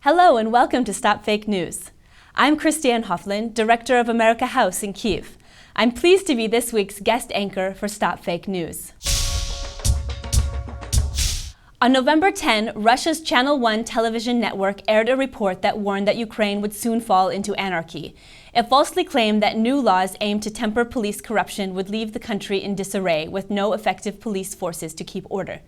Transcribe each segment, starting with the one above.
Hello and welcome to StopFake News. I'm Christi Anne Hofland, Director of America House in Kyiv. I'm pleased to be this week's guest anchor for StopFake News. On November 10, Russia's Channel 1 television network aired a report that warned that Ukraine would soon fall into anarchy. It falsely claimed that new laws aimed to temper police corruption would leave the country in disarray with no effective police forces to keep order.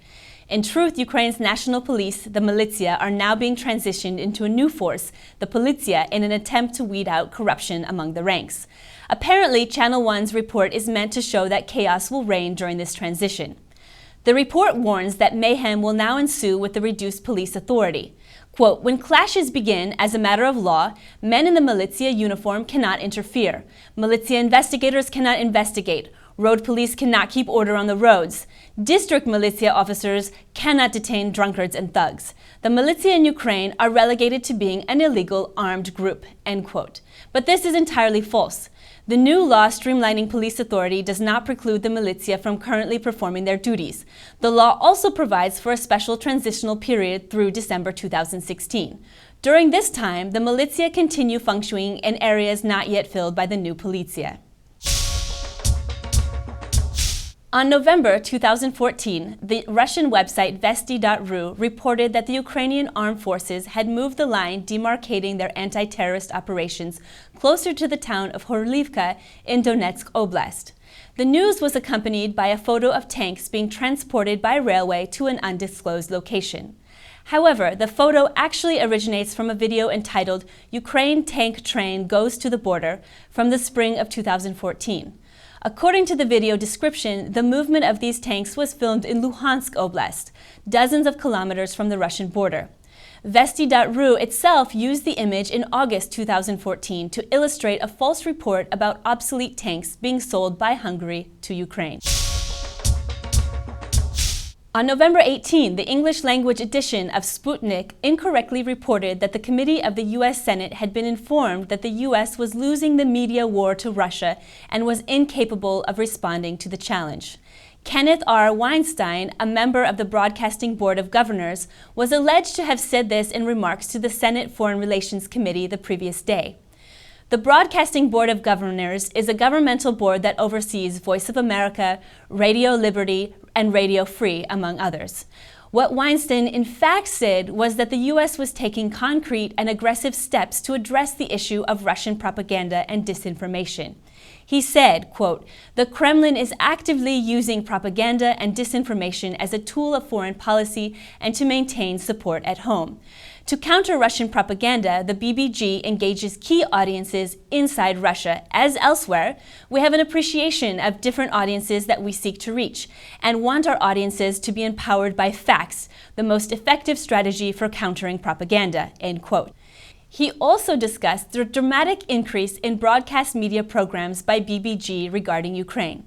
In truth, Ukraine's national police, the militia, are now being transitioned into a new force, the politia, in an attempt to weed out corruption among the ranks. Apparently, Channel 1's report is meant to show that chaos will reign during this transition. The report warns that mayhem will now ensue with the reduced police authority. Quote, "When clashes begin, as a matter of law, men in the militia uniform cannot interfere. Militia investigators cannot investigate. Road police cannot keep order on the roads. District militia officers cannot detain drunkards and thugs. The militia in Ukraine are relegated to being an illegal armed group," end quote. But this is entirely false. The new law streamlining police authority does not preclude the militia from currently performing their duties. The law also provides for a special transitional period through December 2016. During this time, the militia continue functioning in areas not yet filled by the new politia. On November 2014, the Russian website Vesti.ru reported that the Ukrainian armed forces had moved the line demarcating their anti-terrorist operations closer to the town of Horlivka in Donetsk Oblast. The news was accompanied by a photo of tanks being transported by railway to an undisclosed location. However, the photo actually originates from a video entitled "Ukraine Tank Train Goes to the Border" from the spring of 2014. According to the video description, the movement of these tanks was filmed in Donetsk Oblast, dozens of kilometers from the Russian border. Vesti.ru itself used the image in August 2014 to illustrate a false report about obsolete tanks being sold by Hungary to Ukraine. On November 18, the English-language edition of Sputnik incorrectly reported that the committee of the U.S. Senate had been informed that the U.S. was losing the media war to Russia and was incapable of responding to the challenge. Kenneth R. Weinstein, a member of the Broadcasting Board of Governors, was alleged to have said this in remarks to the Senate Foreign Relations Committee the previous day. The Broadcasting Board of Governors is a governmental board that oversees Voice of America, Radio Liberty, and Radio Free, among others. What Weinstein in fact said was that the U.S. was taking concrete and aggressive steps to address the issue of Russian propaganda and disinformation. He said, quote, "The Kremlin is actively using propaganda and disinformation as a tool of foreign policy and to maintain support at home. To counter Russian propaganda, the BBG engages key audiences inside Russia. As elsewhere, we have an appreciation of different audiences that we seek to reach and want our audiences to be empowered by facts, the most effective strategy for countering propaganda," end quote. He also discussed the dramatic increase in broadcast media programs by BBG regarding Ukraine.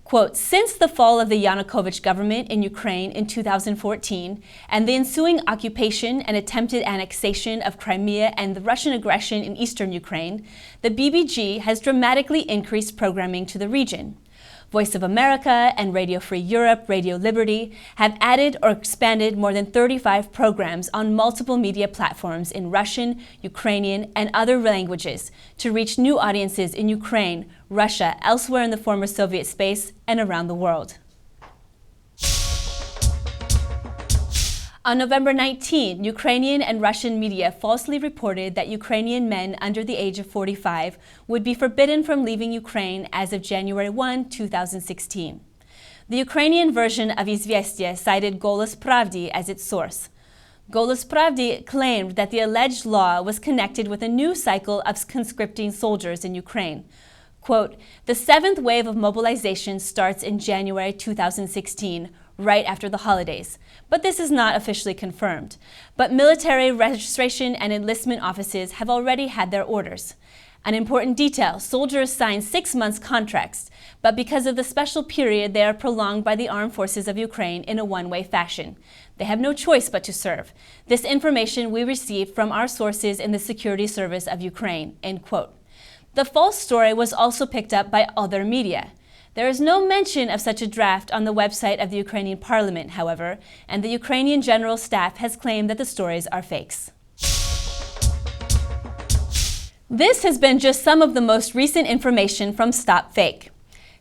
Quote, "Since the fall of the Yanukovych government in Ukraine in 2014 and the ensuing occupation and attempted annexation of Crimea and the Russian aggression in eastern Ukraine, the BBG has dramatically increased programming to the region. Voice of America and Radio Free Europe, Radio Liberty have added or expanded more than 35 programs on multiple media platforms in Russian, Ukrainian, and other languages to reach new audiences in Ukraine, Russia, elsewhere in the former Soviet space, and around the world." On November 19, Ukrainian and Russian media falsely reported that Ukrainian men under the age of 45 would be forbidden from leaving Ukraine as of January 1, 2016. The Ukrainian version of Izvestia cited Golos Pravdy as its source. Golos Pravdy claimed that the alleged law was connected with a new cycle of conscripting soldiers in Ukraine. Quote, "The seventh wave of mobilization starts in January 2016, right after the holidays. But this is not officially confirmed. But military registration and enlistment offices have already had their orders. An important detail, soldiers sign 6 months contracts, but because of the special period, they are prolonged by the armed forces of Ukraine in a one-way fashion. They have no choice but to serve. This information we received from our sources in the Security Service of Ukraine," end quote. The false story was also picked up by other media. There is no mention of such a draft on the website of the Ukrainian parliament, however, and the Ukrainian General Staff has claimed that the stories are fakes. This has been just some of the most recent information from StopFake.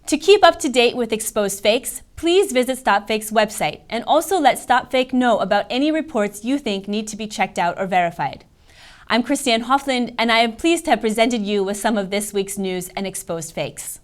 To keep up to date with exposed fakes, please visit StopFake's website and also let StopFake know about any reports you think need to be checked out or verified. I'm Christi Anne Hofland, and I am pleased to have presented you with some of this week's news and exposed fakes.